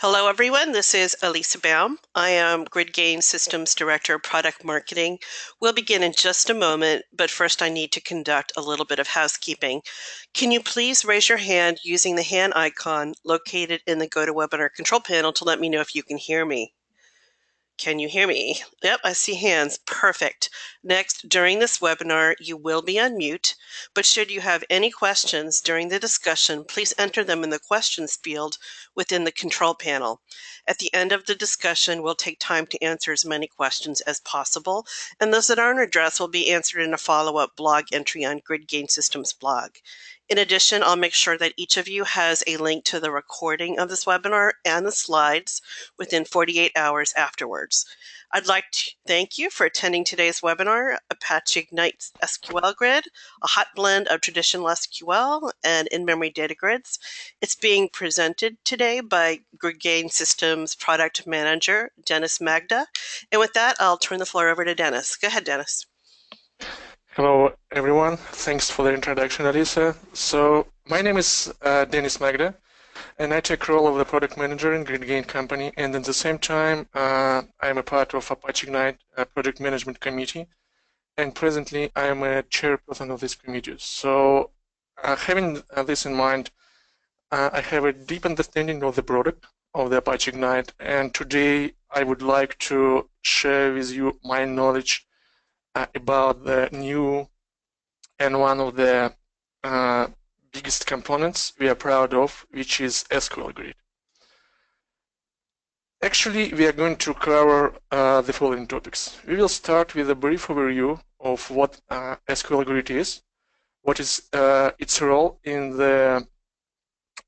Hello, everyone. This is Elisa Baum. I am GridGain Systems Director of Product Marketing. We'll begin in just a moment, but first I need to conduct a little bit of housekeeping. Can you please raise your hand using the hand icon located in the GoToWebinar control panel to let me know if you can hear me? Can you hear me? Yep, I see hands. Perfect. Next, during this webinar, you will be on mute, but should you have any questions during the discussion, please enter them in the questions field within the control panel. At the end of the discussion, we'll take time to answer as many questions as possible, and those that aren't addressed will be answered in a follow-up blog entry on GridGain Systems blog. In addition, I'll make sure that each of you has a link to the recording of this webinar and the slides within 48 hours afterwards. I'd like to thank you for attending today's webinar, Apache Ignite SQL Grid, a hot blend of traditional SQL and in-memory data grids. It's being presented today by GridGain Systems Product Manager, Denis Magda. And with that, I'll turn the floor over to Denis. Go ahead, Denis. Hello, everyone. Thanks for the introduction, Elisa. So my name is Denis Magda, and I take role of the product manager in GridGain company. And at the same time, I am a part of Apache Ignite project management committee. And presently, I am a chairperson of this committee. So having this in mind, I have a deep understanding of the product of the Apache Ignite. And today, I would like to share with you my knowledge about the new and one of the biggest components we are proud of, which is SQL Grid. Actually, we are going to cover the following topics. We will start with a brief overview of what SQL Grid is, what is its role in the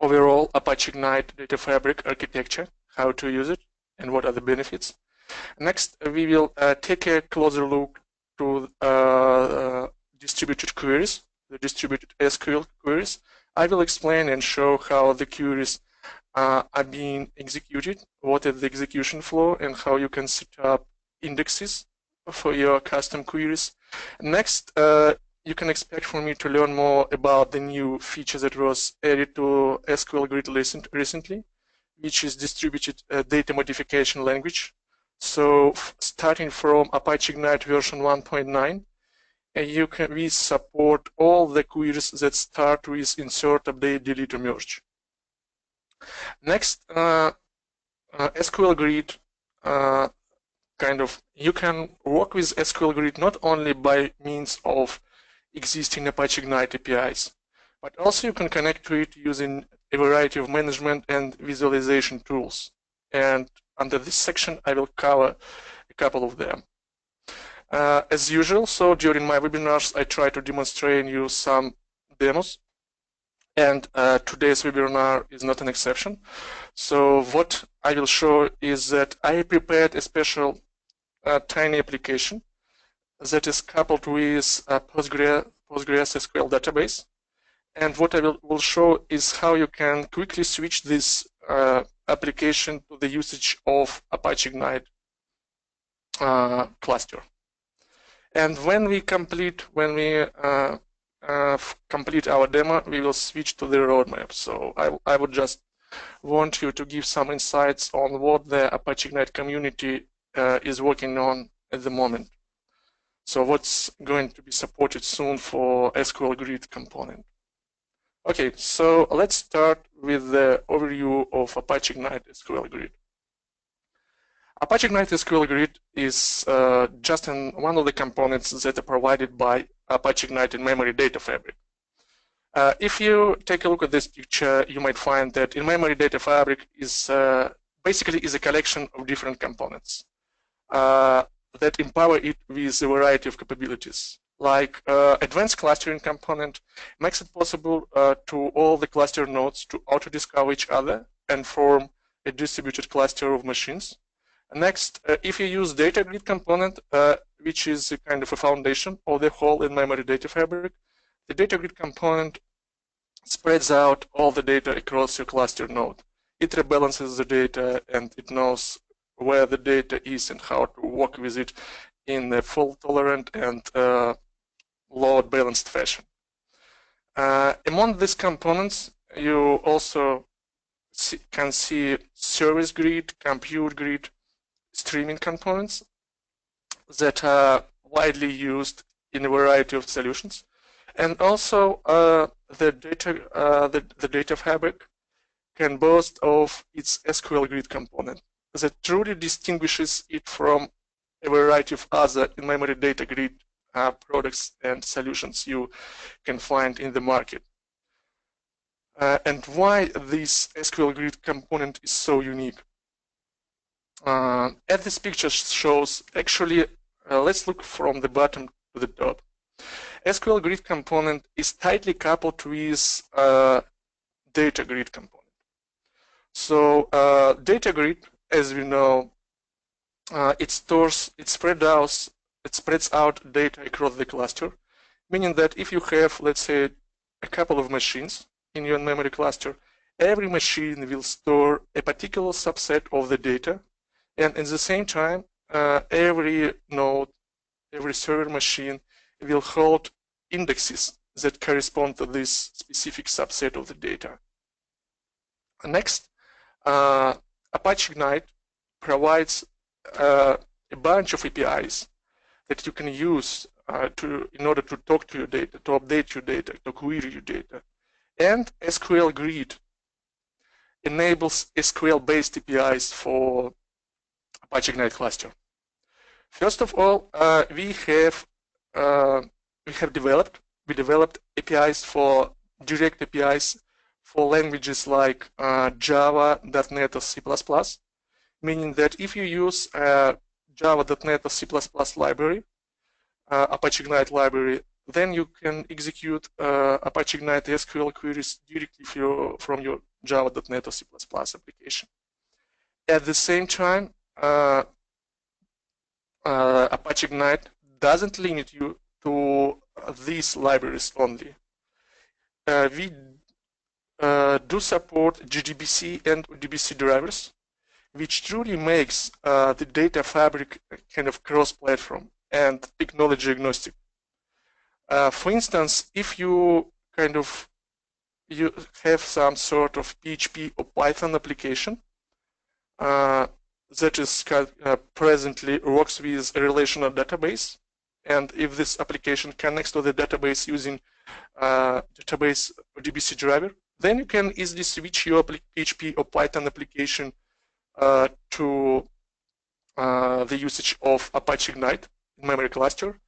overall Apache Ignite data fabric architecture, how to use it, and what are the benefits. Next, we will take a closer look to distributed queries, the distributed SQL queries. I will explain and show how the queries are being executed, what is the execution flow, and how you can set up indexes for your custom queries. Next, you can expect from me to learn more about the new feature that was added to SQL Grid recently, which is distributed data modification language. So starting from Apache Ignite version 1.9, we support all the queries that start with insert, update, delete, or merge. Next, SQL Grid, you can work with SQL Grid not only by means of existing Apache Ignite APIs, but also you can connect to it using a variety of management and visualization tools. And under this section, I will cover a couple of them. As usual, so during my webinars, I try to demonstrate you some demos, and today's webinar is not an exception. So what I will show is that I prepared a special tiny application that is coupled with a PostgreSQL database. And what I will show is how you can quickly switch this application to the usage of Apache Ignite cluster. And when we complete our demo, we will switch to the roadmap. So I would just want you to give some insights on what the Apache Ignite community is working on at the moment. So what's going to be supported soon for SQL Grid component. Okay, so let's start with the overview of Apache Ignite SQL Grid. Apache Ignite SQL Grid is just one of the components that are provided by Apache Ignite in-memory data fabric. If you take a look at this picture, you might find that in-memory data fabric is basically a collection of different components that empower it with a variety of capabilities. Like advanced clustering component makes it possible to all the cluster nodes to auto-discover each other and form a distributed cluster of machines. Next, if you use data grid component, which is a kind of a foundation of the whole in-memory data fabric, the data grid component spreads out all the data across your cluster node. It rebalances the data and it knows where the data is and how to work with it in a fault-tolerant and load-balanced fashion. Among these components, you also can see service grid, compute grid, streaming components that are widely used in a variety of solutions. And also the data fabric can boast of its SQL Grid component that truly distinguishes it from a variety of other in-memory data grid products and solutions you can find in the market. And why this SQL Grid component is so unique. As this picture shows, actually, let's look from the bottom to the top. SQL Grid component is tightly coupled with data grid component. So data grid, as we know, it spreads out data across the cluster, meaning that if you have, let's say, a couple of machines in your memory cluster, every machine will store a particular subset of the data, and at the same time, every node, every server machine will hold indexes that correspond to this specific subset of the data. Next, Apache Ignite provides a bunch of APIs that you can use in order to talk to your data, to update your data, to query your data. And SQL Grid enables SQL-based APIs for Apache Ignite cluster. First of all, we developed APIs for direct APIs for languages like Java, .NET, or C++, meaning that if you use Java, .NET, or C++ library, Apache Ignite library, then you can execute Apache Ignite SQL queries directly from your Java, .NET, or C++ application. At the same time, Apache Ignite doesn't limit you to these libraries only. We do support JDBC and ODBC drivers, which truly makes the data fabric kind of cross-platform and technology agnostic. For instance, if you have some sort of PHP or Python application that is presently works with a relational database, and if this application connects to the database using database ODBC driver, then you can easily switch your PHP or Python application to the usage of Apache Ignite in memory cluster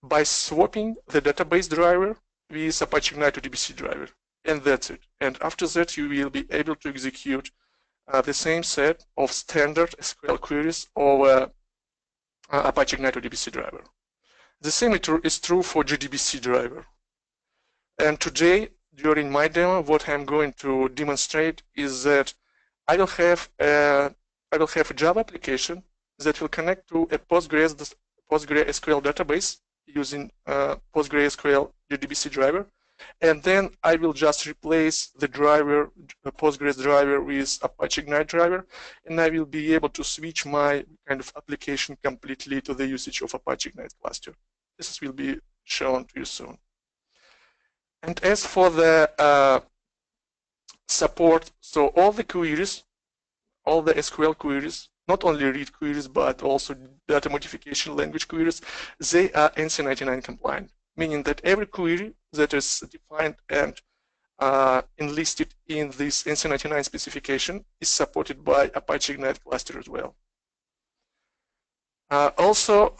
by swapping the database driver with Apache Ignite ODBC driver, and that's it. And after that, you will be able to execute the same set of standard SQL queries over Apache Ignite ODBC driver. The same is true for JDBC driver. And today, during my demo, what I'm going to demonstrate is that I will have a Java application that will connect to a PostgreSQL database using PostgreSQL JDBC driver, and then I will just replace the driver, the Postgres driver, with Apache Ignite driver, and I will be able to switch my kind of application completely to the usage of Apache Ignite cluster. This will be shown to you soon. And as for the support, so all the queries, all the SQL queries, not only read queries, but also data modification language queries, they are ANSI-99 compliant, meaning that every query that is defined and enlisted in this ANSI-99 specification is supported by Apache Ignite cluster as well. Also,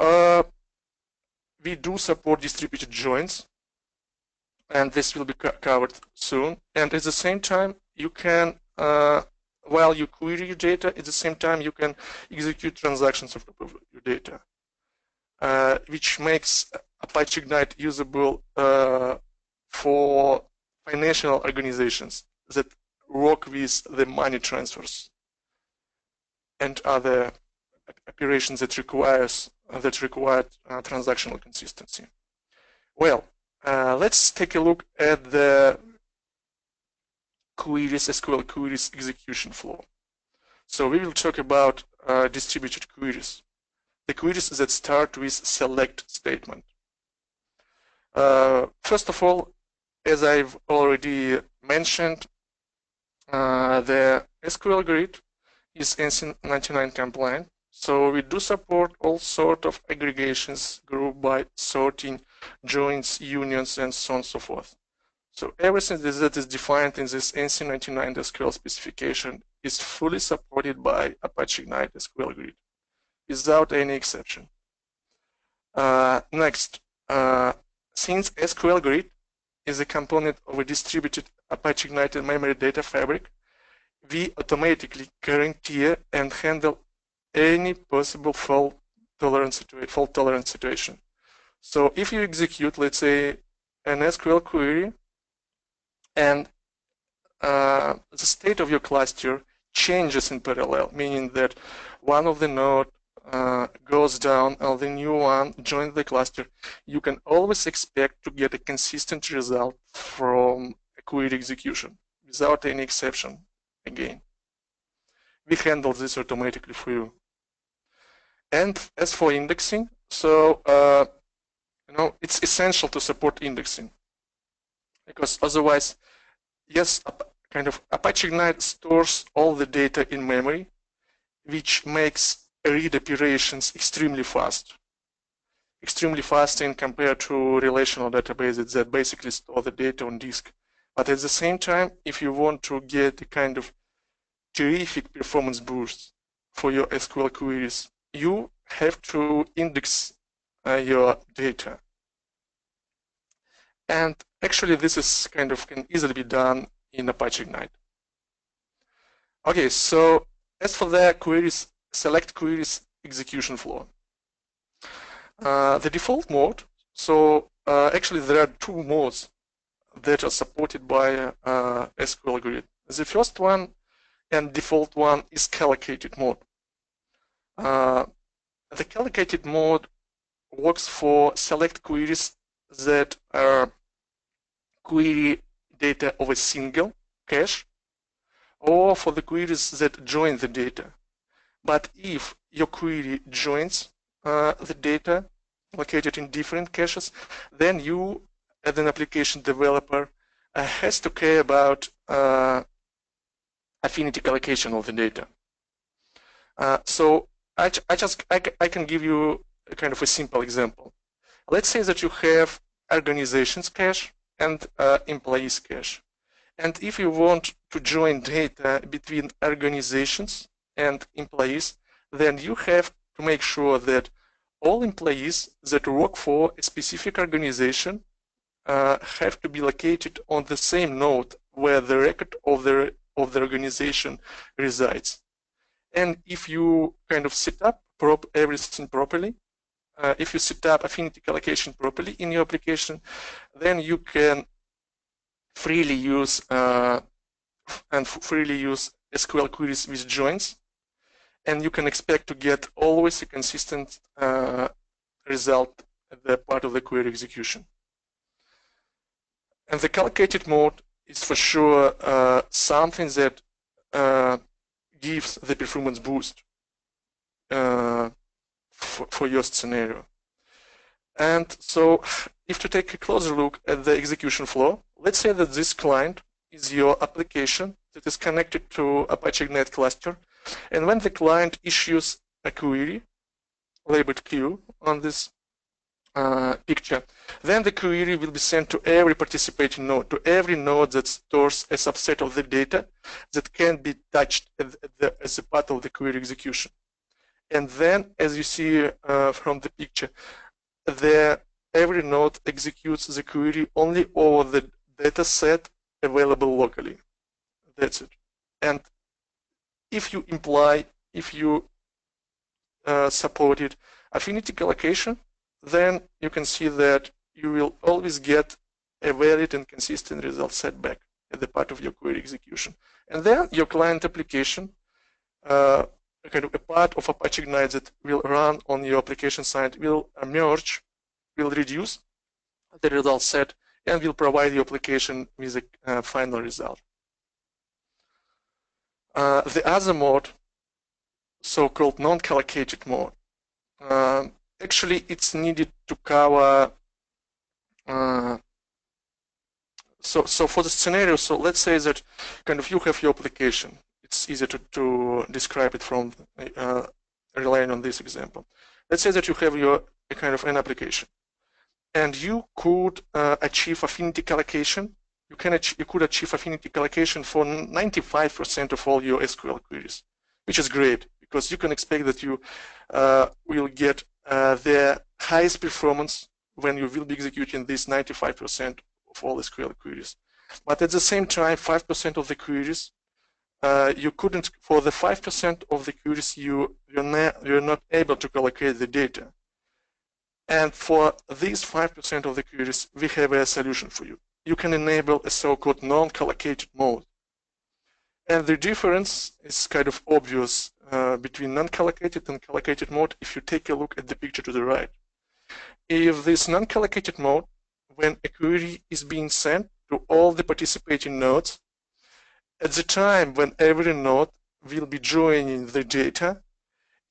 we do support distributed joins, and this will be covered soon. And at the same time, you can, while you query your data, at the same time you can execute transactions of your data, which makes Apache Ignite usable for financial organizations that work with the money transfers and other operations that require transactional consistency. Well, let's take a look at the queries, SQL queries execution flow. So we will talk about distributed queries, the queries that start with select statement. First of all, as I've already mentioned, the SQL Grid is ANSI-99 compliant, so we do support all sort of aggregations, group by sorting, joins, unions, and so on and so forth. So everything that is defined in this ANSI-99 SQL specification is fully supported by Apache Ignite SQL Grid, without any exception. Next, since SQL Grid is a component of a distributed Apache Ignite memory data fabric, we automatically guarantee and handle any possible fault-tolerant situation. So if you execute, let's say, an SQL query, and the state of your cluster changes in parallel, meaning that one of the node goes down and the new one joins the cluster, you can always expect to get a consistent result from a query execution without any exception. Again, we handle this automatically for you. And as for indexing, so it's essential to support indexing, because otherwise, yes, kind of Apache Ignite stores all the data in memory, which makes read operations extremely fast in compared to relational databases that basically store the data on disk. But at the same time, if you want to get a kind of terrific performance boost for your SQL queries, you have to index your data. And actually, this is can easily be done in Apache Ignite. Okay, so as for the queries, select queries execution flow. The default mode, so actually there are two modes that are supported by SQL Grid. The first one and default one is collocated mode. The collocated mode works for select queries that are query data of a single cache, or for the queries that join the data. But if your query joins the data located in different caches, then you, as an application developer, has to care about affinity collocation of the data. So I can give you a kind of a simple example. Let's say that you have organizations cache and employees cache. And if you want to join data between organizations and employees, then you have to make sure that all employees that work for a specific organization have to be located on the same node where the record of the organization resides. And if you kind of set up everything properly, if you set up affinity collocation properly in your application, then you can freely use SQL queries with joins, and you can expect to get always a consistent result at the part of the query execution. And the collocated mode is for sure something that gives the performance boost for your scenario. And so if to take a closer look at the execution flow, let's say that this client is your application that is connected to Apache Ignite cluster. And when the client issues a query labeled Q on this picture, then the query will be sent to every participating node, to every node that stores a subset of the data that can be touched as a part of the query execution. And then, as you see from the picture, every node executes the query only over the data set available locally. That's it. And if you supported affinity collocation, then you can see that you will always get a valid and consistent result set back at the part of your query execution. And then your client application, kind of a part of Apache Ignite that will run on your application side, will merge, will reduce the result set, and will provide your application with a final result. The other mode, so-called non-collocated mode, actually it's needed to cover, so for the scenario, so let's say that kind of you have your application, it's easier to describe it from relying on this example. Let's say that you have your kind of an application, and you could achieve affinity collocation. You could achieve affinity collocation for 95% of all your SQL queries, which is great because you can expect that you will get the highest performance when you will be executing this 95% of all SQL queries. But at the same time, 5% of the queries, you couldn't, for the 5% of the queries, you're not able to collocate the data. And for these 5% of the queries, we have a solution for you. You can enable a so-called non-collocated mode. And the difference is kind of obvious between non-collocated and collocated mode if you take a look at the picture to the right. If this non-collocated mode, when a query is being sent to all the participating nodes, at the time when every node will be joining the data,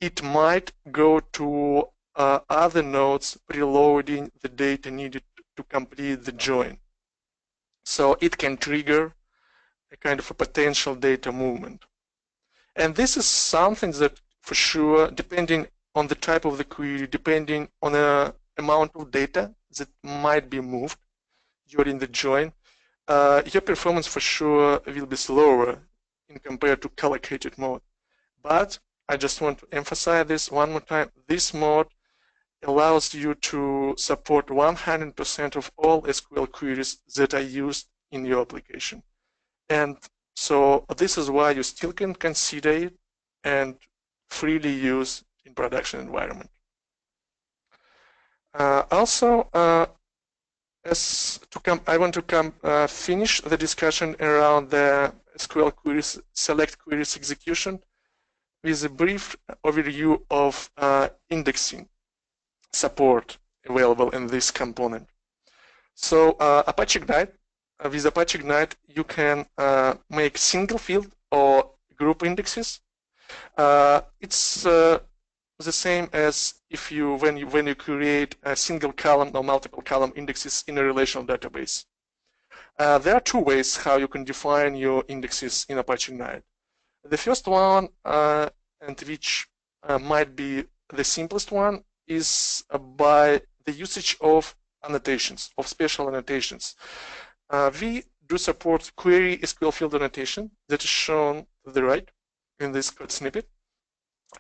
it might go to other nodes preloading the data needed to complete the join. So it can trigger a kind of a potential data movement. And this is something that for sure, depending on the type of the query, depending on the amount of data that might be moved during the join, your performance for sure will be slower in compared to collocated mode. But I just want to emphasize this one more time. This mode allows you to support 100% of all SQL queries that are used in your application. And so this is why you still can consider it and freely use in production environment. Also, I want to finish the discussion around the SQL queries, select queries execution with a brief overview of indexing support available in this component. So Apache Ignite, with Apache Ignite, you can make single field or group indexes. It's the same as if when you create a single column or multiple column indexes in a relational database. There are two ways how you can define your indexes in Apache Ignite. The first one, and which might be the simplest one, is by the usage of annotations, of special annotations. We do support query SQL field annotation that is shown to the right in this code snippet.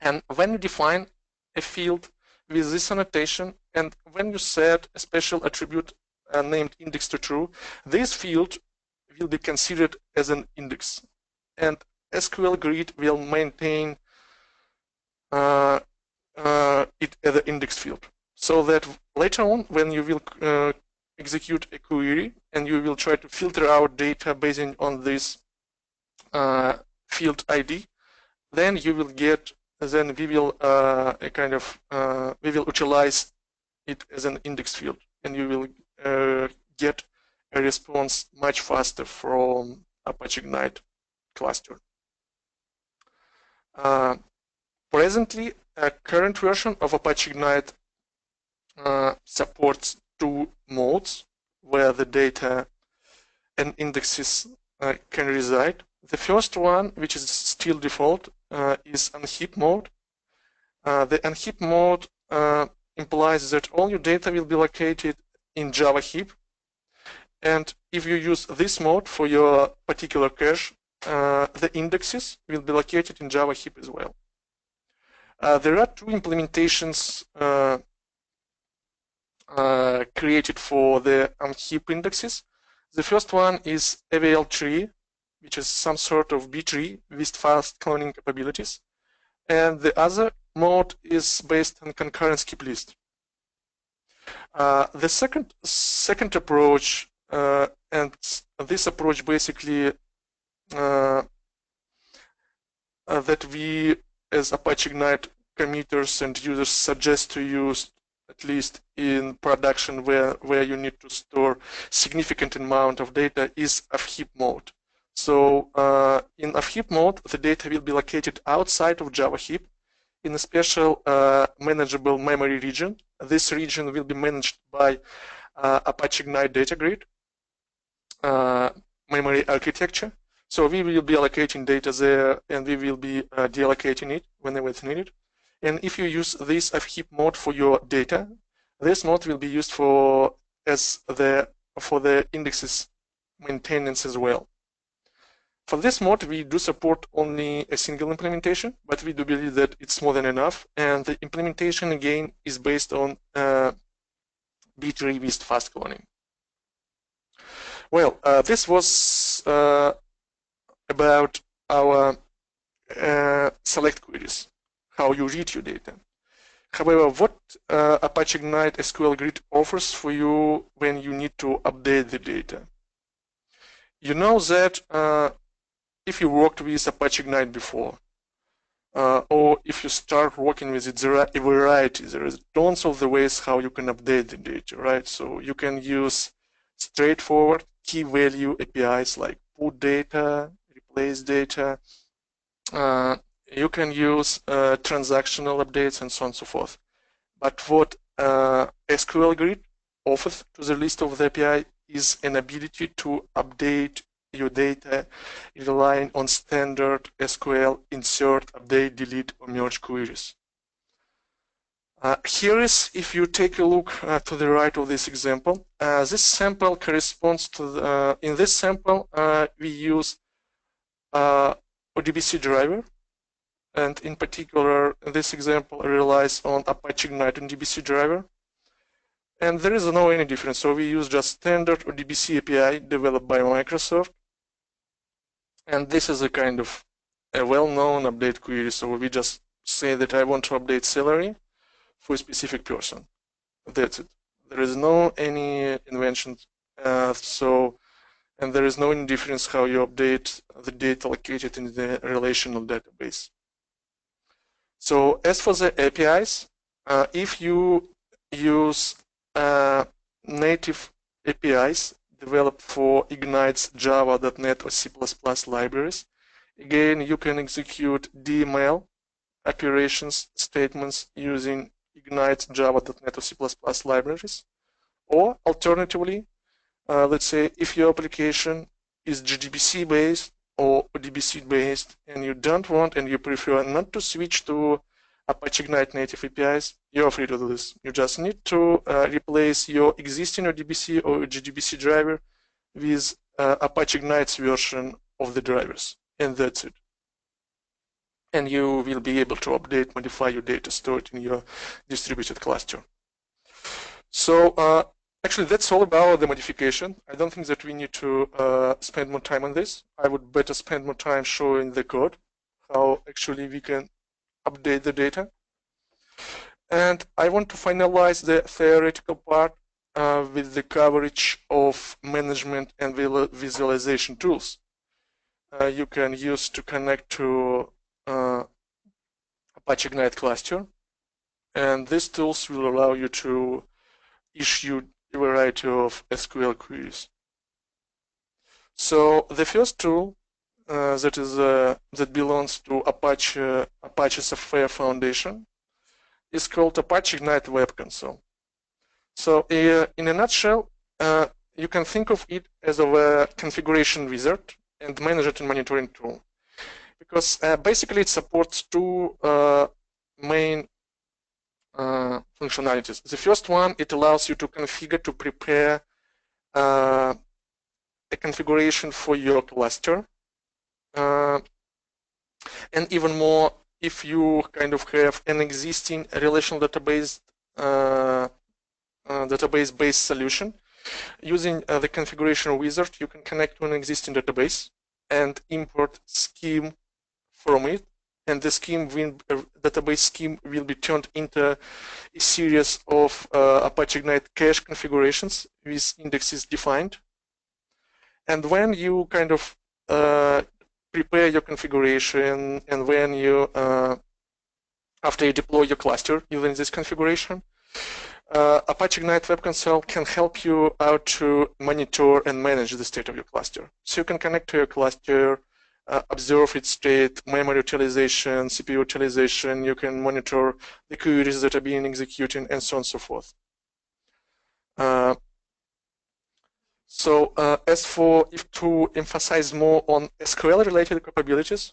And when you define a field with this annotation, and when you set a special attribute named index to true, this field will be considered as an index. And SQL Grid will maintain it as an index field. So that later on, when you will execute a query and you will try to filter out data based on this field ID, then you will get, then we will we will utilize it as an index field, and you will get a response much faster from Apache Ignite cluster. Presently, a current version of Apache Ignite supports two modes where the data and indexes can reside. The first one, which is still default, is unheap mode. The unheap mode implies that all your data will be located in Java heap. And if you use this mode for your particular cache, the indexes will be located in Java heap as well. There are two implementations created for the unheap indexes. The first one is AVL tree, which is some sort of B tree with fast cloning capabilities. And the other mode is based on concurrent skip list. The second approach, and this approach basically that we as Apache Ignite committers and users suggest to use, at least in production where you need to store significant amount of data, is unheap mode. So in unheap mode, the data will be located outside of Java heap in a special manageable memory region. This region will be managed by Apache Ignite Data Grid memory architecture. So we will be allocating data there, and we will be deallocating it whenever it's needed. And if you use this heap mode for your data, this mode will be used for the indexes maintenance as well. For this mode, we do support only a single implementation, but we do believe that it's more than enough. And the implementation, again, is based on B-tree with fast cloning. Well, this was about our select queries, how you read your data. However, what Apache Ignite SQL Grid offers for you when you need to update the data? You know that if you worked with Apache Ignite before, or if you start working with it, there are a variety. There is tons of the ways how you can update the data, right? So you can use straightforward key value APIs like put data, replace data. You can use transactional updates and so on and so forth. But what SQL Grid offers to the list of the API is an ability to update your data relying on standard SQL insert, update, delete, or merge queries. Here is, if you take a look to the right of this example, this sample corresponds to in this sample, we use ODBC driver. And in particular, this example relies on Apache Ignite and DBC driver. And there is no any difference. So we use just standard ODBC API developed by Microsoft. And this is a kind of a well-known update query. So we just say that I want to update salary for a specific person. That's it. There is no any invention. And there is no any difference how you update the data located in the relational database. So as for the APIs, if you use native APIs developed for Ignite's Java.NET or C++ libraries, again, you can execute DML operations statements using Ignite's Java.NET or C++ libraries. Or alternatively, let's say if your application is JDBC based or ODBC based, and you don't want and you prefer not to switch to Apache Ignite native APIs, you're free to do this. You just need to replace your existing ODBC or JDBC driver with Apache Ignite's version of the drivers, and that's it. And you will be able to update, modify your data stored in your distributed cluster. So actually, that's all about the modification. I don't think that we need to spend more time on this. I would better spend more time showing the code, how actually we can update the data. And I want to finalize the theoretical part with the coverage of management and visualization tools you can use to connect to Apache Ignite cluster. And these tools will allow you to issue a variety of SQL queries. So the first tool that belongs to Apache Software Foundation is called Apache Ignite Web Console. So in a nutshell, you can think of it as a configuration wizard and management and monitoring tool, because basically it supports two main functionalities. The first one, it allows you to configure, to prepare a configuration for your cluster. And even more, if you kind of have an existing relational database-based solution, using the configuration wizard, you can connect to an existing database and import scheme from it. And the database scheme will be turned into a series of Apache Ignite cache configurations with indexes defined. And when you kind of prepare your configuration, and when you, after you deploy your cluster using this configuration, Apache Ignite Web Console can help you out to monitor and manage the state of your cluster. So you can connect to your cluster, observe its state, memory utilization, CPU utilization. You can monitor the queries that are being executed, and so on and so forth. So as for if to emphasize more on SQL related capabilities,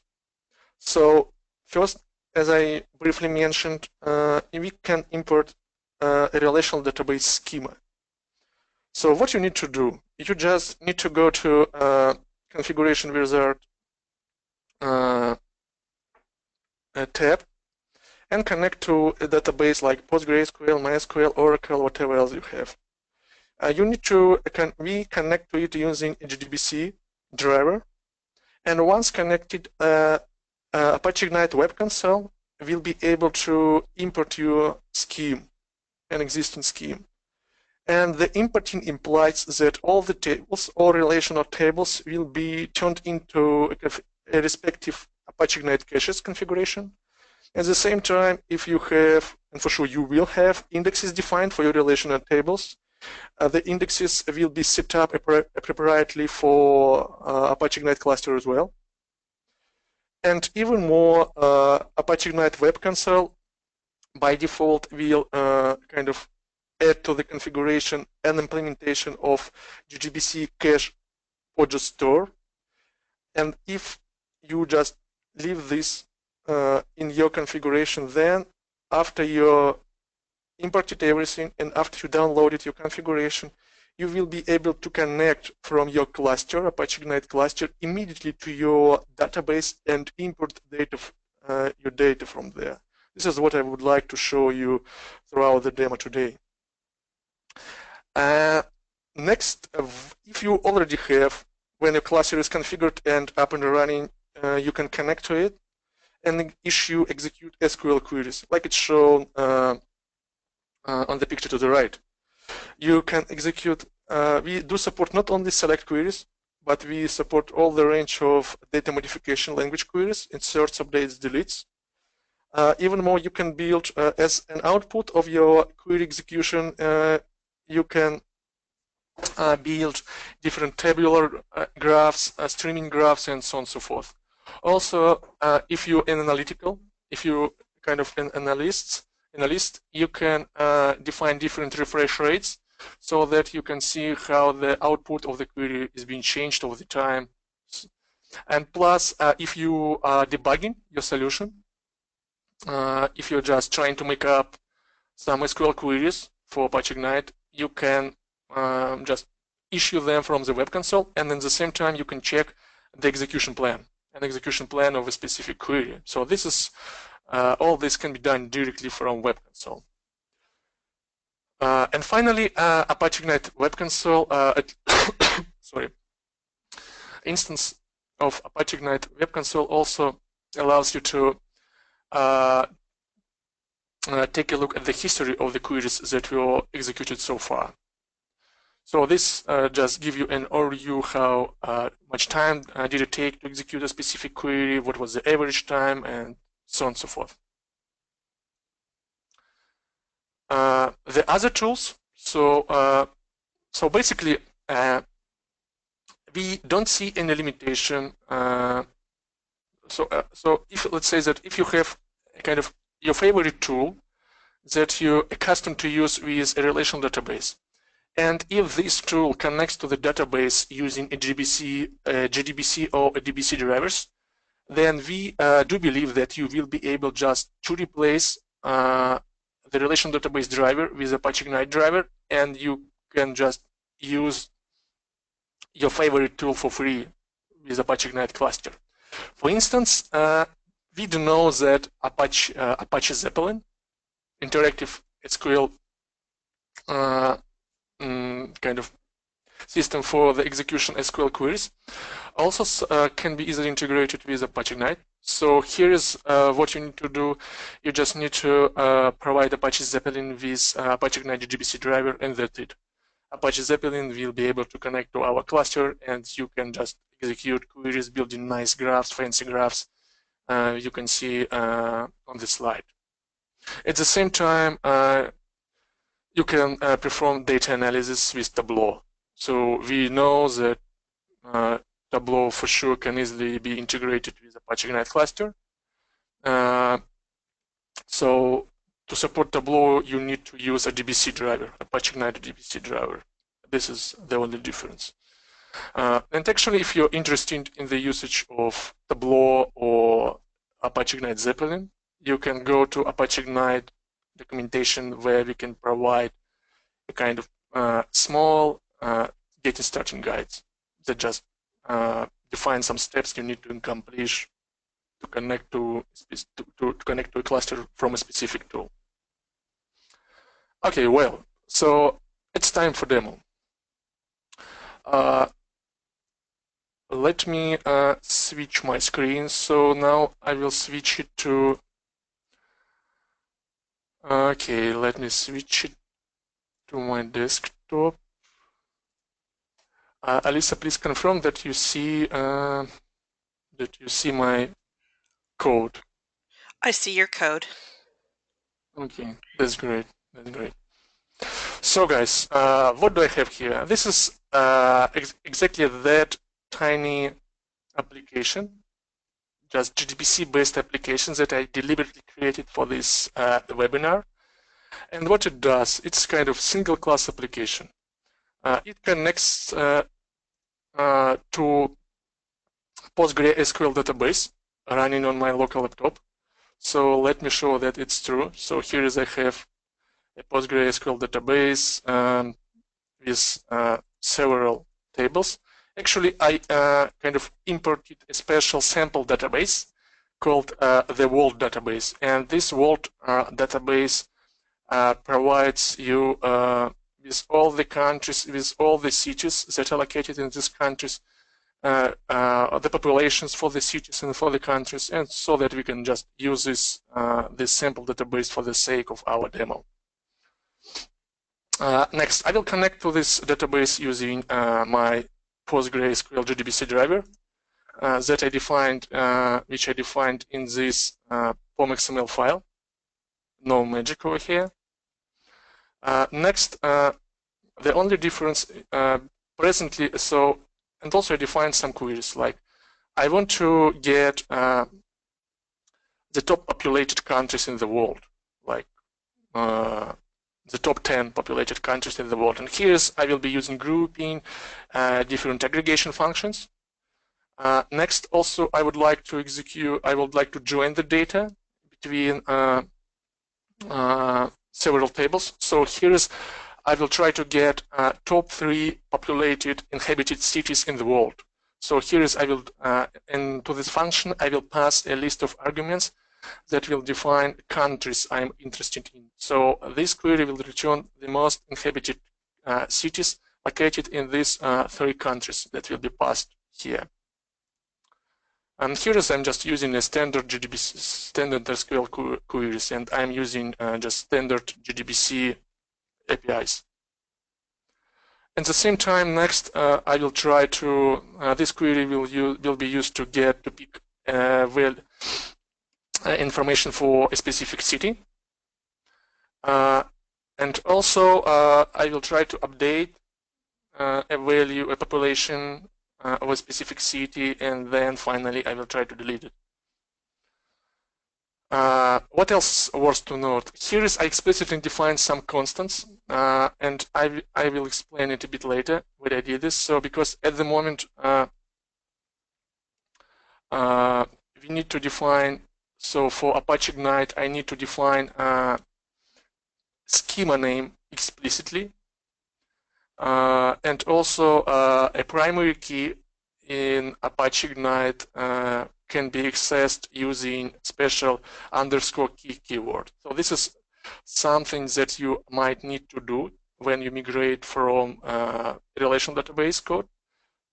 so first, as I briefly mentioned, we can import a relational database schema. So what you need to do, you just need to go to configuration wizard tab and connect to a database like PostgreSQL, MySQL, Oracle, whatever else you have. You need to connect to it using a JDBC driver, and once connected, Apache Ignite Web Console will be able to import your scheme, an existing scheme. And the importing implies that all the tables or relational tables will be turned into a respective Apache Ignite caches configuration. At the same time, if you have, and for sure you will have, indexes defined for your relational tables, the indexes will be set up appropriately for Apache Ignite cluster as well. And even more, Apache Ignite Web Console by default will kind of add to the configuration and implementation of JDBC cache Podge store. And if you just leave this in your configuration, then after you imported everything and after you downloaded your configuration, you will be able to connect from your cluster, Apache Ignite cluster, immediately to your database and import data, your data from there. This is what I would like to show you throughout the demo today. Next, if you already have, when your cluster is configured and up and running, you can connect to it and execute SQL queries, like it's shown on the picture to the right. You can execute, we do support not only select queries, but we support all the range of data modification language queries, inserts, updates, deletes. Even more, you can build as an output of your query execution, you can build different tabular graphs, streaming graphs, and so on and so forth. Also, if you're an analytical, if you kind of an analyst, you can define different refresh rates so that you can see how the output of the query is being changed over the time. And plus, if you are debugging your solution, if you're just trying to make up some SQL queries for Apache Ignite, you can just issue them from the web console, and at the same time you can check the execution plan, an execution plan of a specific query. So this is all this can be done directly from web console. And finally, Apache Ignite Web Console, sorry, instance of Apache Ignite Web Console also allows you to take a look at the history of the queries that were executed so far. So this just gives you an overview how much time did it take to execute a specific query, what was the average time, and so on and so forth. The other tools, so basically we don't see any limitation. So if let's say that if you have kind of your favorite tool that you're accustomed to use with a relational database, and if this tool connects to the database using a JDBC or a DBC drivers, then we do believe that you will be able just to replace the relational database driver with Apache Ignite driver, and you can just use your favorite tool for free with Apache Ignite cluster. For instance, we do know that Apache Zeppelin, interactive SQL kind of system for the execution SQL queries, also can be easily integrated with Apache Ignite. So here is what you need to do. You just need to provide Apache Zeppelin with Apache Ignite JDBC driver, and that's it. Apache Zeppelin will be able to connect to our cluster, and you can just execute queries, building nice graphs, fancy graphs. You can see on the slide. At the same time, you can perform data analysis with Tableau. So we know that Tableau for sure can easily be integrated with Apache Ignite cluster. So to support Tableau, you need to use a DBC driver, Apache Ignite DBC driver. This is the only difference. And actually, if you're interested in the usage of Tableau or Apache Ignite Zeppelin, you can go to Apache Ignite documentation, where we can provide a kind of small getting started guides that just define some steps you need to accomplish to connect to a cluster from a specific tool. Okay, well, so it's time for demo. Let me switch my screen. So now I will switch it to. Okay, let me switch it to my desktop. Alisa, please confirm that you see my code. I see your code. Okay, that's great. That's great. So guys, what do I have here? This is exactly that tiny application, just JDBC-based applications that I deliberately created for this webinar. And what it does, it's kind of single-class application. It connects to PostgreSQL database running on my local laptop. So let me show that it's true. So here is I have a PostgreSQL database with several tables. Actually, I kind of imported a special sample database called the world database. And this world database provides you with all the countries, with all the cities that are located in these countries, the populations for the cities and for the countries, and so that we can just use this sample database for the sake of our demo. Next, I will connect to this database using my PostgreSQL JDBC driver that I defined, which I defined in this POM.xml file. No magic over here. Next, the only difference presently, so, and also I defined some queries, like I want to get the top populated countries in the world, like the top 10 populated countries in the world. And here's, I will be using grouping, different aggregation functions. Next, also, I would like to join the data between several tables. So here's, I will try to get top 3 populated inhabited cities in the world. So here is, I will, and to this function, I will pass a list of arguments that will define countries I'm interested in. So this query will return the most inhabited cities located in these 3 countries that will be passed here. And here is, I'm just using a standard JDBC, standard SQL queries, and I'm using just standard JDBC APIs. At the same time, next, I will try to, this query will be used to pick information for a specific city. And also, I will try to update a population of a specific city, and then finally, I will try to delete it. What else worth to note? Here is I explicitly define some constants, and I will explain it a bit later when I did this. So because at the moment we need to define, so for Apache Ignite, I need to define schema name explicitly, and also a primary key in Apache Ignite can be accessed using special _key keyword. So this is something that you might need to do when you migrate from relational database code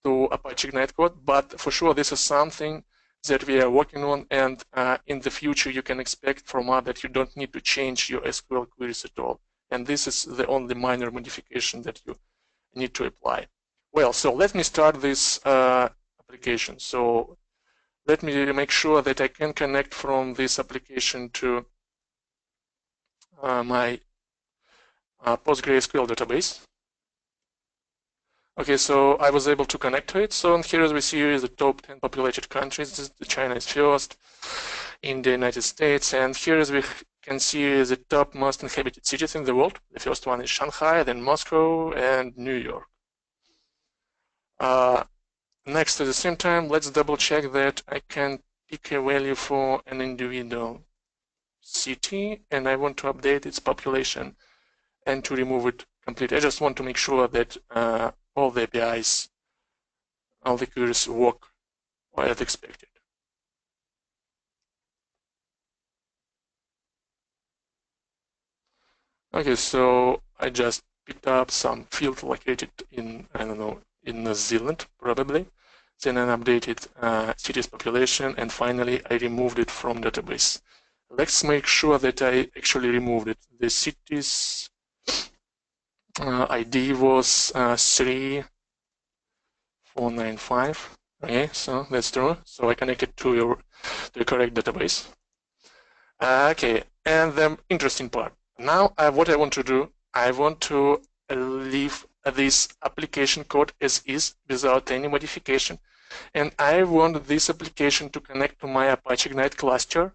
to Apache Ignite code, but for sure this is something that we are working on, and in the future you can expect from us that you don't need to change your SQL queries at all. And this is the only minor modification that you need to apply. Well, so let me start this application. So let me make sure that I can connect from this application to my PostgreSQL database. Okay, so I was able to connect to it. So here as we see is the top 10 populated countries. China is first, India, United States, and here as we can see is the top most inhabited cities in the world. The first one is Shanghai, then Moscow, and New York. Next, at the same time, let's double check that I can pick a value for an individual city, and I want to update its population and to remove it completely. I just want to make sure that all the APIs, all the queries work as expected. Okay, so I just picked up some field located in, I don't know, in New Zealand, probably. Then I updated cities population, and finally I removed it from database. Let's make sure that I actually removed it. The cities ID was 3495. Okay, so that's true. So I connected to the correct database. Okay, and the interesting part. Now what I want to do, I want to leave this application code as is without any modification. And I want this application to connect to my Apache Ignite cluster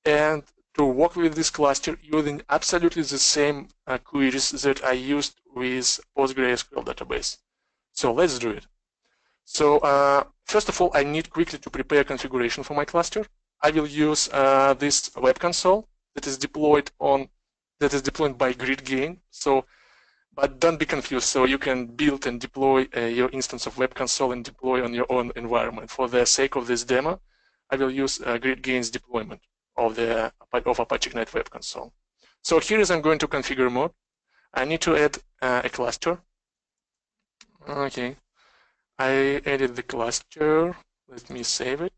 and to work with this cluster using absolutely the same queries that I used with PostgreSQL database. So let's do it. So first of all, I need quickly to prepare configuration for my cluster. I will use this web console that is deployed by GridGain. So, but don't be confused. So you can build and deploy your instance of web console and deploy on your own environment. For the sake of this demo, I will use GridGain's deployment of Apache Ignite web console. So here is I'm going to configure mode. I need to add a cluster. Okay, I added the cluster. Let me save it.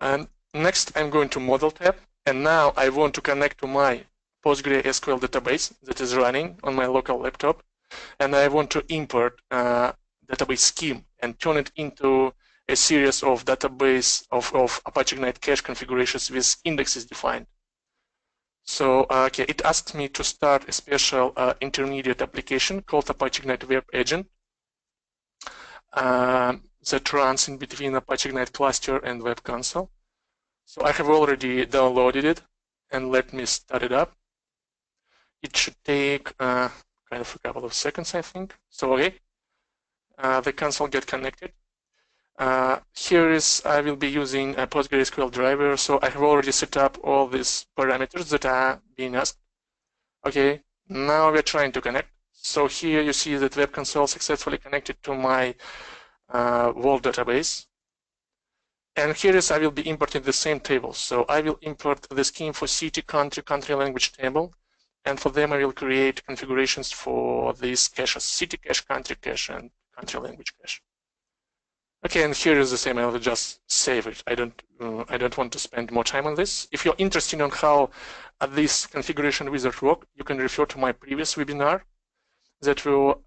And next, I'm going to Model tab, and now I want to connect to my PostgreSQL database that is running on my local laptop, and I want to import database scheme and turn it into a series of database of Apache Ignite cache configurations with indexes defined. So okay, it asked me to start a special intermediate application called Apache Ignite Web Agent that runs in between Apache Ignite cluster and web console. So I have already downloaded it, and let me start it up. It should take kind of a couple of seconds, I think. So okay, the console get connected. Here is, I will be using a PostgreSQL driver, so I have already set up all these parameters that are being asked. Okay, now we're trying to connect. So here you see that web console successfully connected to my Vault database. And here is I will be importing the same tables. So I will import the scheme for city, country, country language table. And for them, I will create configurations for these caches: city cache, country cache, and country language cache. Okay, and here is the same. I will just save it. I don't want to spend more time on this. If you're interested in how this configuration wizard work, you can refer to my previous webinar that will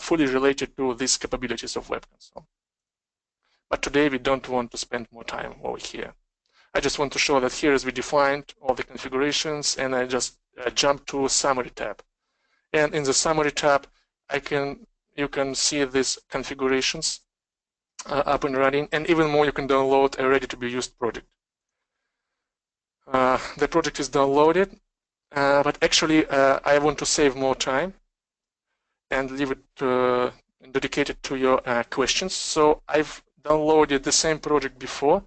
fully related to these capabilities of web console. But today we don't want to spend more time over here. I just want to show that here is we defined all the configurations, and I just jump to Summary tab. And in the Summary tab, you can see these configurations up and running, and even more, you can download a ready-to-be-used project. The project is downloaded, but actually I want to save more time and leave it dedicated to your questions. So I've downloaded the same project before.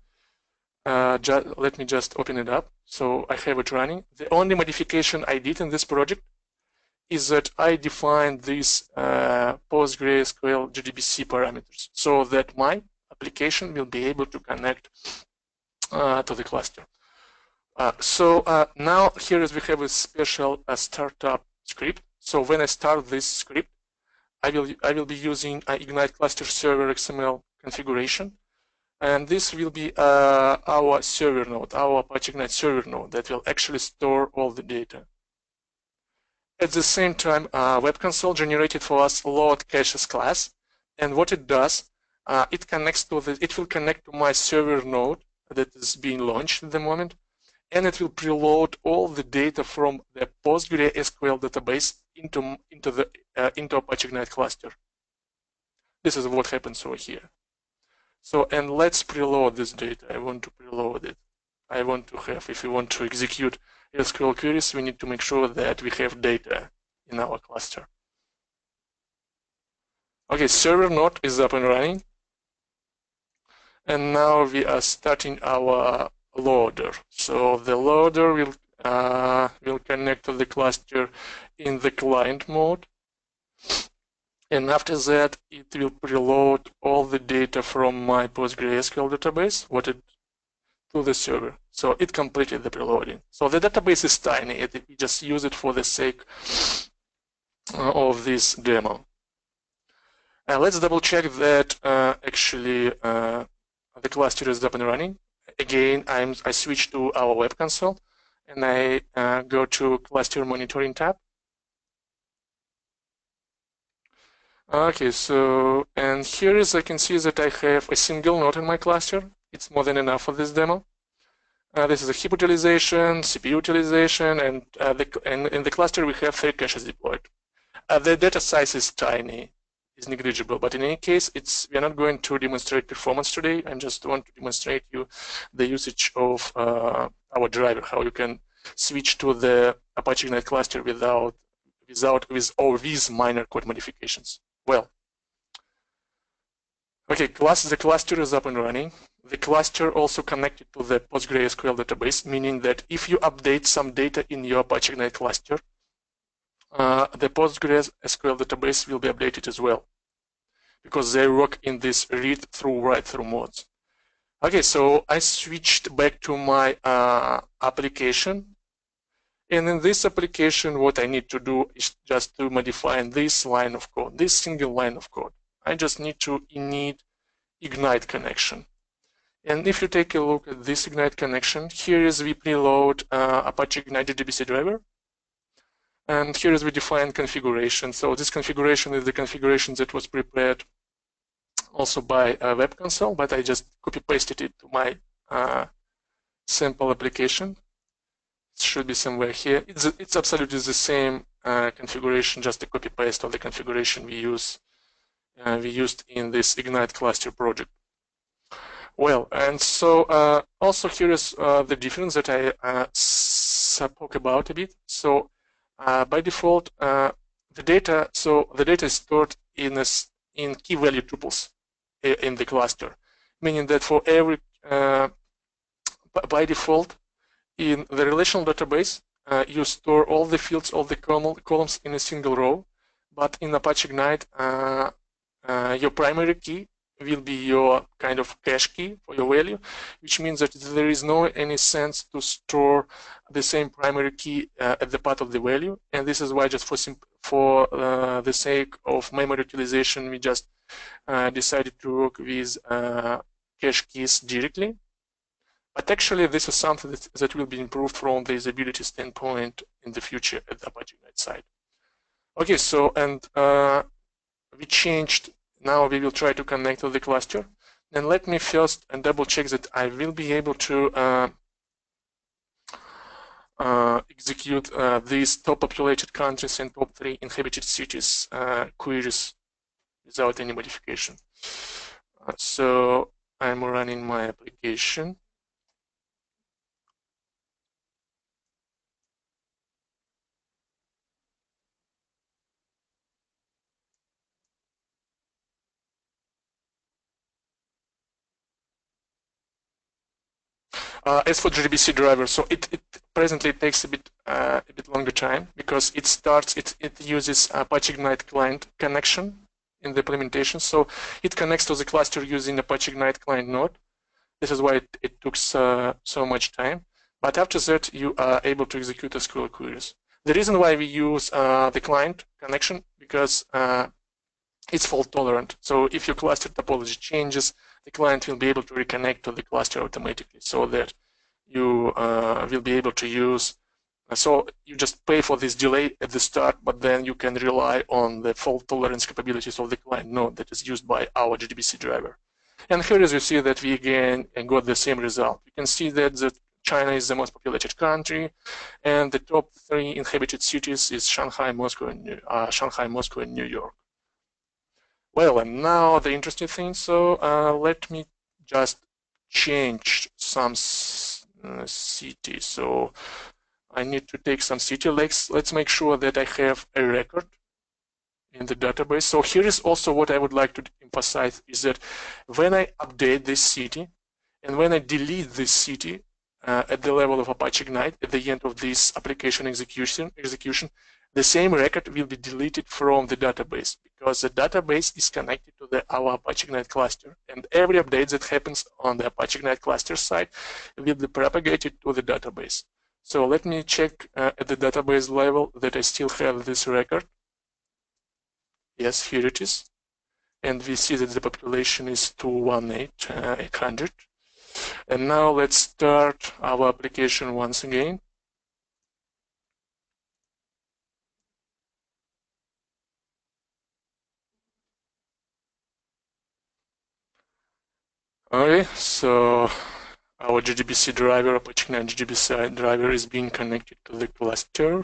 Let me just open it up. So I have it running. The only modification I did in this project is that I defined these PostgreSQL JDBC parameters so that my application will be able to connect to the cluster. Now here is we have a special startup script. So when I start this script, I will be using Ignite cluster server XML configuration, and this will be our server node, our Apache Ignite server node that will actually store all the data. At the same time, web console generated for us load caches class, and what it does, it will connect to my server node that is being launched at the moment, and it will preload all the data from the PostgreSQL database into Apache Ignite cluster. This is what happens over here. So, and let's preload this data. I want to preload it. I want to have, if we want to execute SQL queries, we need to make sure that we have data in our cluster. Okay, server node is up and running. And now we are starting our loader. So the loader will connect to the cluster in the client mode. And after that, it will preload all the data from my PostgreSQL database, to the server. So it completed the preloading. So the database is tiny. We just use it for the sake of this demo. Let's double check that actually the cluster is up and running. Again, I switch to our web console and I go to cluster monitoring tab. Okay, so, and here is, I can see that I have a single node in my cluster. It's more than enough for this demo. This is a heap utilization, CPU utilization, and in the cluster we have 3 caches deployed. The data size is tiny, is negligible, but in any case, we are not going to demonstrate performance today. I just want to demonstrate you the usage of our driver, how you can switch to the Apache Ignite cluster with minor code modifications. Well, okay, the cluster is up and running. The cluster also connected to the PostgreSQL database, meaning that if you update some data in your Apache Ignite cluster, the PostgreSQL database will be updated as well, because they work in this read-through, write-through modes. Okay, so I switched back to my application. And in this application, what I need to do is just to modify this line of code, this single line of code. I just need to init Ignite connection. And if you take a look at this Ignite connection, here is we preload Apache Ignite JDBC driver. And here is we define configuration. So this configuration is the configuration that was prepared also by a web console, but I just copy-pasted it to my sample application. It should be somewhere here. It's absolutely the same configuration, just a copy-paste of the configuration we used in this Ignite cluster project. Well, and so also here is the difference that I spoke about a bit. So by default, the data is stored in key value tuples in the cluster, meaning that for every by default in the relational database you store all the fields, all the columns in a single row, but in Apache Ignite your primary key will be your kind of cache key for your value, which means that there is no any sense to store the same primary key at the part of the value. And this is why, just for the sake of memory utilization, we just decided to work with cache keys directly. But actually, this is something that will be improved from the usability standpoint in the future at the Apache Ignite side. Okay, so, and we changed. Now we will try to connect to the cluster. And let me first double check that I will be able to execute these top populated countries and top 3 inhabited cities queries without any modification. So I'm running my application. As for JDBC driver, so it presently takes a bit longer time because it uses Apache Ignite client connection in the implementation. So it connects to the cluster using Apache Ignite client node. This is why it took so much time. But after that, you are able to execute SQL queries. The reason why we use the client connection because it's fault tolerant. So if your cluster topology changes, the client will be able to reconnect to the cluster automatically, so that you will be able to use. So you just pay for this delay at the start, but then you can rely on the fault tolerance capabilities of the client node that is used by our JDBC driver. And here, as you see, that we again got the same result. You can see that China is the most populated country, and the top 3 inhabited cities is Shanghai, Moscow, and New York. Well, and now the interesting thing. So let me just change some city. So I need to take some city. Let's make sure that I have a record in the database. So here is also what I would like to emphasize is that when I update this city and when I delete this city at the level of Apache Ignite at the end of this application execution, the same record will be deleted from the database because the database is connected to our Apache Ignite cluster, and every update that happens on the Apache Ignite cluster side will be propagated to the database. So let me check at the database level that I still have this record. Yes, here it is. And we see that the population is 218,800. And now let's start our application once again. Okay, so our JDBC driver, Apache Ignite JDBC driver, is being connected to the cluster.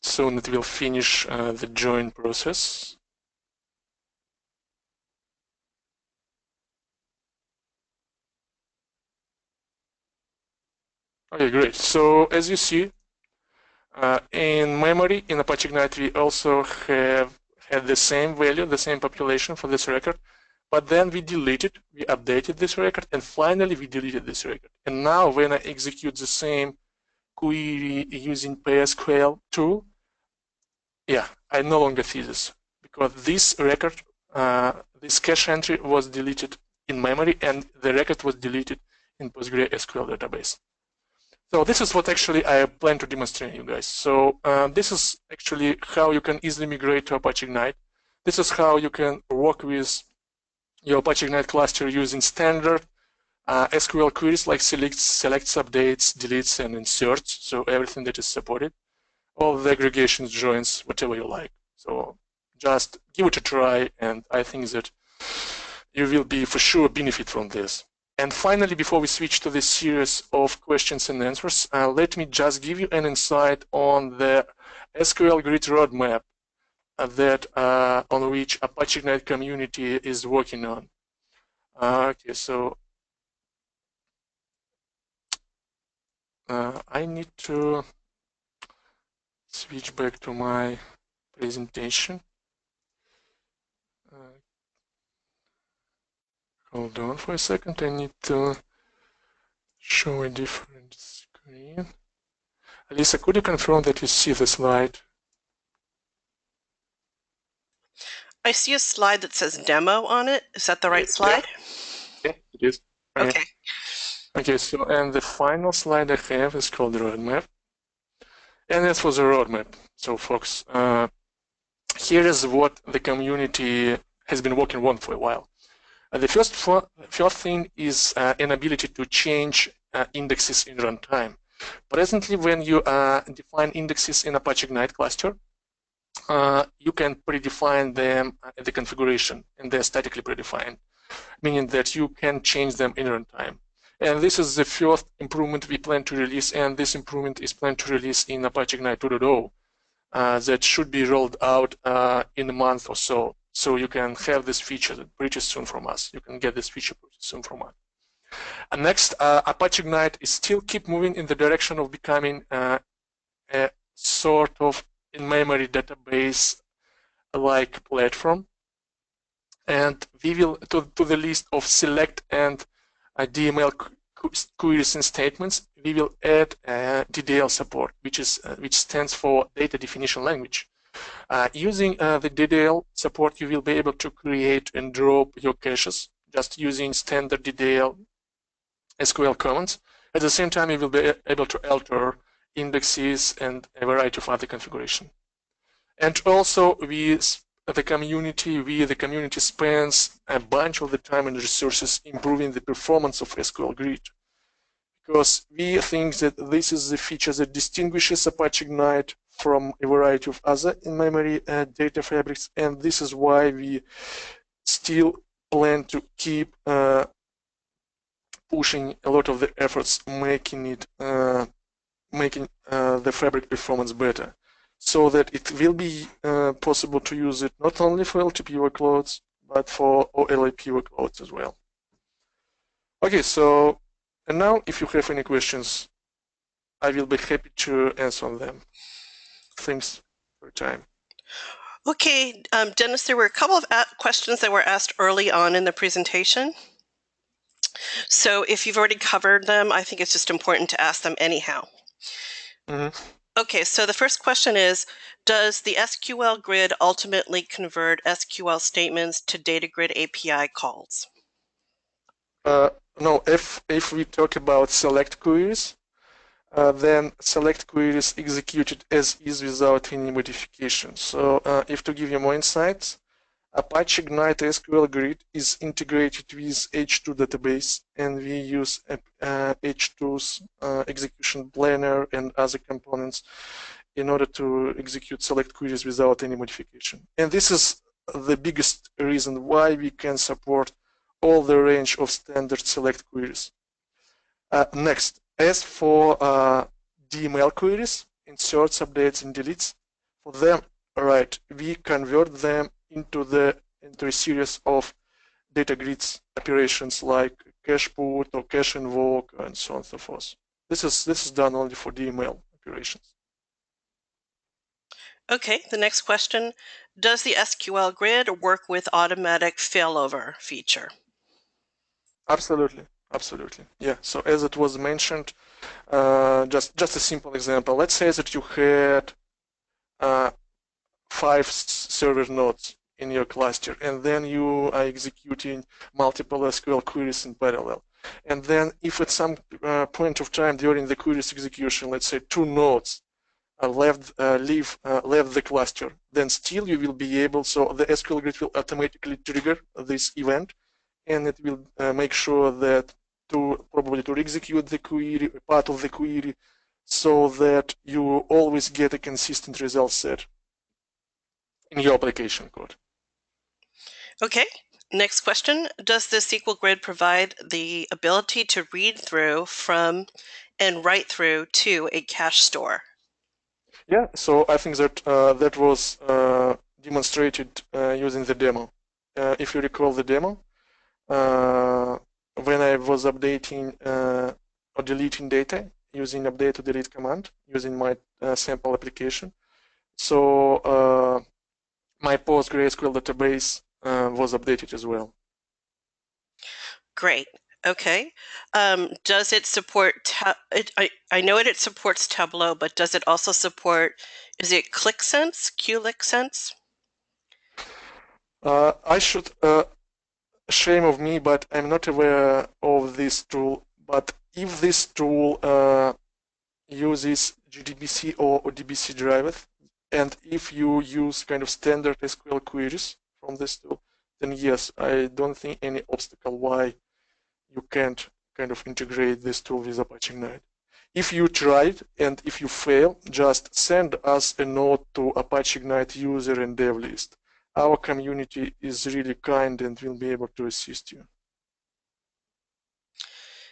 Soon it will finish the join process. Okay, great. So as you see, in memory, in Apache Ignite, we also have had the same value, the same population for this record, but then we deleted, we updated this record, and finally we deleted this record. And now when I execute the same query using PostgreSQL tool, yeah, I no longer see this because this record, this cache entry was deleted in memory and the record was deleted in PostgreSQL database. So this is what actually I plan to demonstrate you guys. So this is actually how you can easily migrate to Apache Ignite. This is how you can work with your Apache Ignite cluster using standard SQL queries like selects, updates, deletes, and inserts. So everything that is supported. All the aggregations, joins, whatever you like. So just give it a try, and I think that you will be for sure benefit from this. And finally, before we switch to this series of questions and answers, let me just give you an insight on the SQL Grid roadmap that on which Apache Ignite community is working on. Okay, so I need to switch back to my presentation. Hold on for a second, I need to show a different screen. Lisa, could you confirm that you see the slide? I see a slide that says demo on it. Is that the right slide? Yeah, it is. Okay. Okay, so and the final slide I have is called roadmap. And that was a roadmap. So folks, here is what the community has been working on for a while. The first thing is an ability to change indexes in runtime. Presently, when you define indexes in Apache Ignite cluster, you can predefine them at the configuration, and they're statically predefined, meaning that you can change them in runtime. And this is the first improvement we plan to release, and this improvement is planned to release in Apache Ignite 2.0 that should be rolled out in a month or so. So you can have this feature pretty soon from us. You can get this feature pretty soon from us. And next, Apache Ignite is still keep moving in the direction of becoming a sort of in-memory database-like platform. And we will, to the list of select and DML queries and statements, we will add DDL support, which stands for Data Definition Language. Using the DDL support, you will be able to create and drop your caches just using standard DDL SQL commands. At the same time, you will be able to alter indexes and a variety of other configuration. And also, the community spends a bunch of the time and resources improving the performance of SQL Grid, because we think that this is the feature that distinguishes Apache Ignite from a variety of other in-memory data fabrics, and this is why we still plan to keep pushing a lot of the efforts making the fabric performance better, so that it will be possible to use it not only for LTP workloads, but for OLAP workloads as well. Okay, so, and now if you have any questions, I will be happy to answer them. Thanks for your time. Okay, Dennis, there were a couple of questions that were asked early on in the presentation. So if you've already covered them, I think it's just important to ask them anyhow. Okay, so the first question is, does the SQL Grid ultimately convert SQL statements to Data Grid API calls? No, if we talk about select queries, then select queries executed as is without any modification. So if to give you more insights, Apache Ignite SQL Grid is integrated with H2 database, and we use H2's execution planner and other components in order to execute select queries without any modification. And this is the biggest reason why we can support all the range of standard select queries. Next, as for DML queries, inserts, updates, and deletes, for them, right, we convert them into a series of data grids operations like cache put or cache invoke and so on and so forth. This is done only for DML operations. Okay, the next question, does the SQL Grid work with automatic failover feature? Absolutely, absolutely. Yeah, so as it was mentioned, just a simple example. Let's say that you had 5 server nodes in your cluster, and then you are executing multiple SQL queries in parallel. And then if at some point of time during the queries execution, let's say 2 nodes left the cluster, then still you will be able, so the SQL Grid will automatically trigger this event, and it will make sure that probably to execute the query, part of the query, so that you always get a consistent result set in your application code. Okay, next question. Does the SQL Grid provide the ability to read through from and write through to a cache store? Yeah, so I think that that was demonstrated using the demo. If you recall the demo, when I was updating or deleting data using update to delete command using my sample application, so my PostgreSQL database was updated as well. Great. Okay. Does it support, I know it supports Tableau, but does it also support, is it ClickSense, QLickSense? I should, shame of me, but I'm not aware of this tool. But if this tool uses JDBC or ODBC drivers, and if you use kind of standard SQL queries from this tool, then yes, I don't think any obstacle why you can't kind of integrate this tool with Apache Ignite. If you tried and if you fail, just send us a note to Apache Ignite user and dev list. Our community is really kind and will be able to assist you.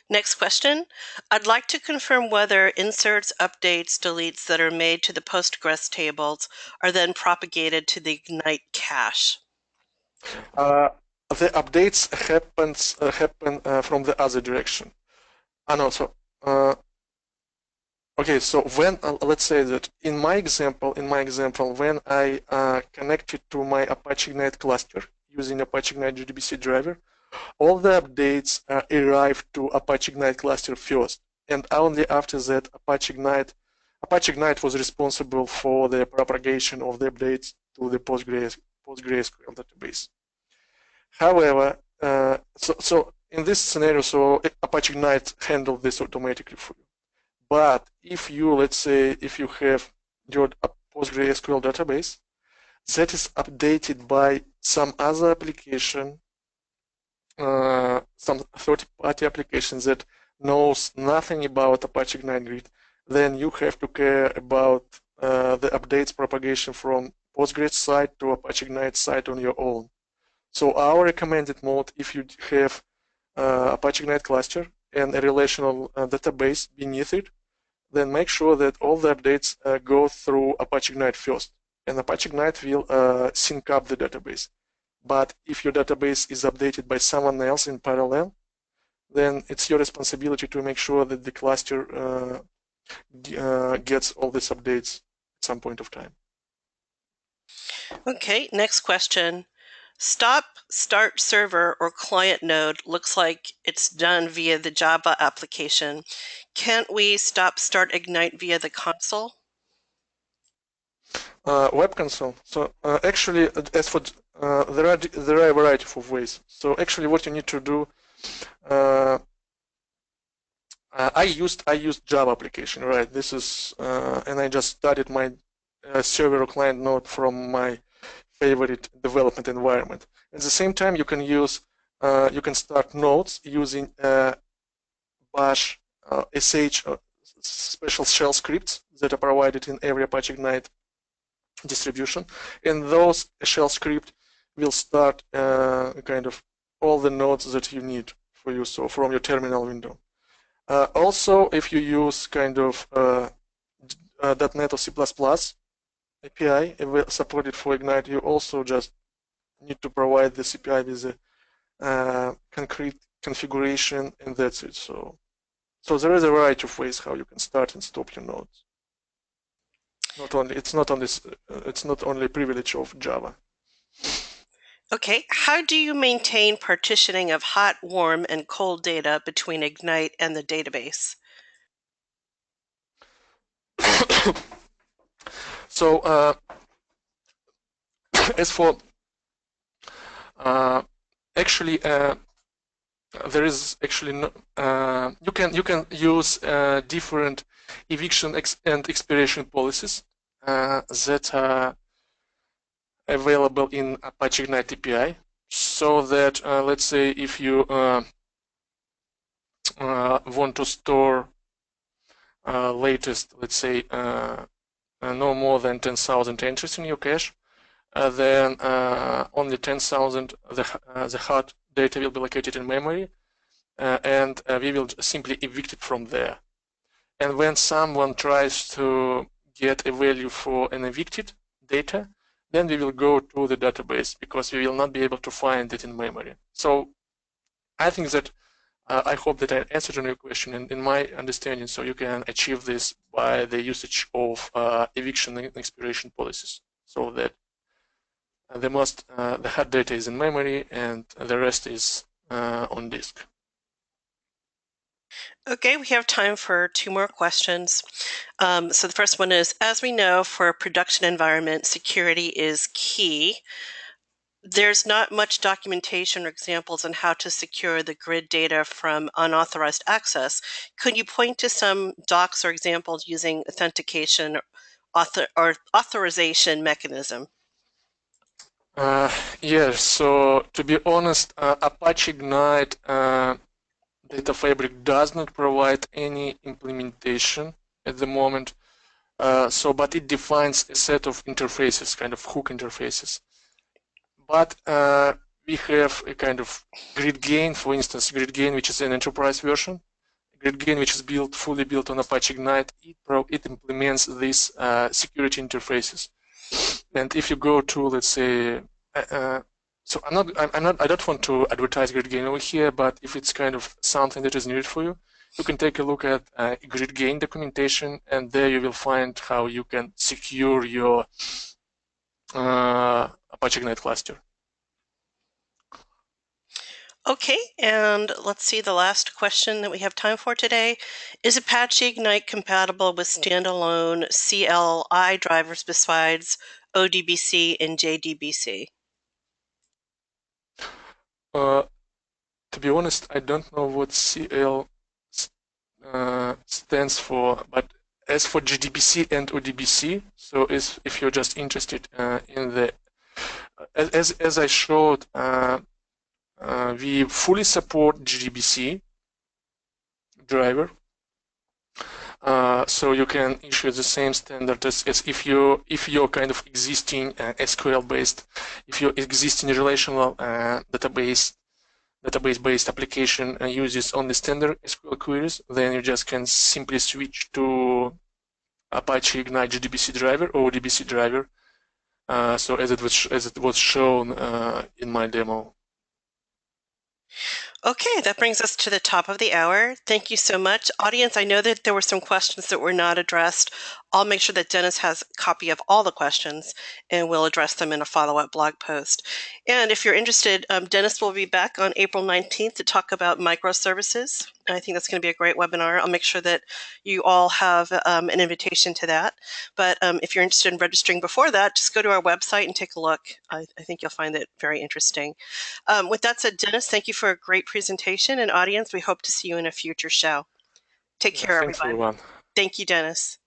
Next question. I'd like to confirm whether inserts, updates, deletes that are made to the Postgres tables are then propagated to the Ignite cache. The updates happen from the other direction. And also, okay, so when let's say that in my example, when I connected to my Apache Ignite cluster using Apache Ignite JDBC driver, all the updates arrived to Apache Ignite cluster first, and only after that Apache Ignite was responsible for the propagation of the updates to the PostgreSQL database. However, so in this scenario, so Apache Ignite handled this automatically for you. But if you, let's say, if you have your PostgreSQL database that is updated by some other application, some third-party application that knows nothing about Apache Ignite Grid, then you have to care about the updates propagation from Postgres side to Apache Ignite side on your own. So our recommended mode, if you have Apache Ignite cluster and a relational database beneath it, then make sure that all the updates go through Apache Ignite first, and Apache Ignite will sync up the database. But if your database is updated by someone else in parallel, then it's your responsibility to make sure that the cluster gets all these updates at some point of time. Okay, next question. Stop start server or client node looks like it's done via the Java application. Can't we stop start ignite via the console? Web console. So actually, as for there are a variety of ways. So actually, what you need to do, I used Java application, right? This is and I just started my server or client node from my favorite development environment. At the same time, you can use you can start nodes using Bash, SH, special shell scripts that are provided in every Apache Ignite distribution, and those shell script will start kind of all the nodes that you need for you, so from your terminal window. Also, if you use kind of .NET or C++ API supported for Ignite, you also just need to provide this API with a concrete configuration, and that's it. So there is a variety of ways how you can start and stop your nodes. It's not only a privilege of Java. Okay, how do you maintain partitioning of hot, warm, and cold data between Ignite and the database? So as for actually there is actually no, you can use different eviction and expiration policies that are available in Apache Ignite API, so that let's say if you want to store latest, let's say no more than 10,000 entries in your cache, then only 10,000 the hard data will be located in memory, and we will simply evict it from there. And when someone tries to get a value for an evicted data, then we will go to the database, because we will not be able to find it in memory. So I think that I hope that I answered your question, and in my understanding, so you can achieve this by the usage of eviction and expiration policies, so that the hard data is in memory and the rest is on disk. Okay, we have time for two more questions. So the first one is, as we know, for a production environment, security is key. There's not much documentation or examples on how to secure the grid data from unauthorized access. Could you point to some docs or examples using authentication or authorization mechanism? Yes, so to be honest, Apache Ignite Data Fabric does not provide any implementation at the moment. But it defines a set of interfaces, kind of hook interfaces. But we have a kind of GridGain, for instance, GridGain, which is an enterprise version. GridGain, which is fully built on Apache Ignite, it implements these security interfaces. And if you go to, let's say, so I don't want to advertise GridGain over here, but if it's kind of something that is needed for you, you can take a look at GridGain documentation, and there you will find how you can secure your Apache Ignite cluster. Okay, and let's see the last question that we have time for today. Is Apache Ignite compatible with standalone CLI drivers besides ODBC and JDBC? To be honest, I don't know what CL stands for, but as for JDBC and ODBC, so if you're just interested in the, as I showed, we fully support JDBC driver, so you can issue the same standard as if you're kind of existing SQL based, if your existing relational database-based application uses only standard SQL queries, then you just can simply switch to Apache Ignite JDBC driver or ODBC driver. So as it was shown in my demo. Okay, that brings us to the top of the hour. Thank you so much. Audience, I know that there were some questions that were not addressed. I'll make sure that Denis has a copy of all the questions and we'll address them in a follow-up blog post. And if you're interested, Denis will be back on April 19th to talk about microservices. I think that's going to be a great webinar. I'll make sure that you all have an invitation to that. But if you're interested in registering before that, just go to our website and take a look. I think you'll find it very interesting. With that said, Denis, thank you for a great presentation, and audience, we hope to see you in a future show. Take Yeah, care, thanks everybody. everyone. Thank you, Denis.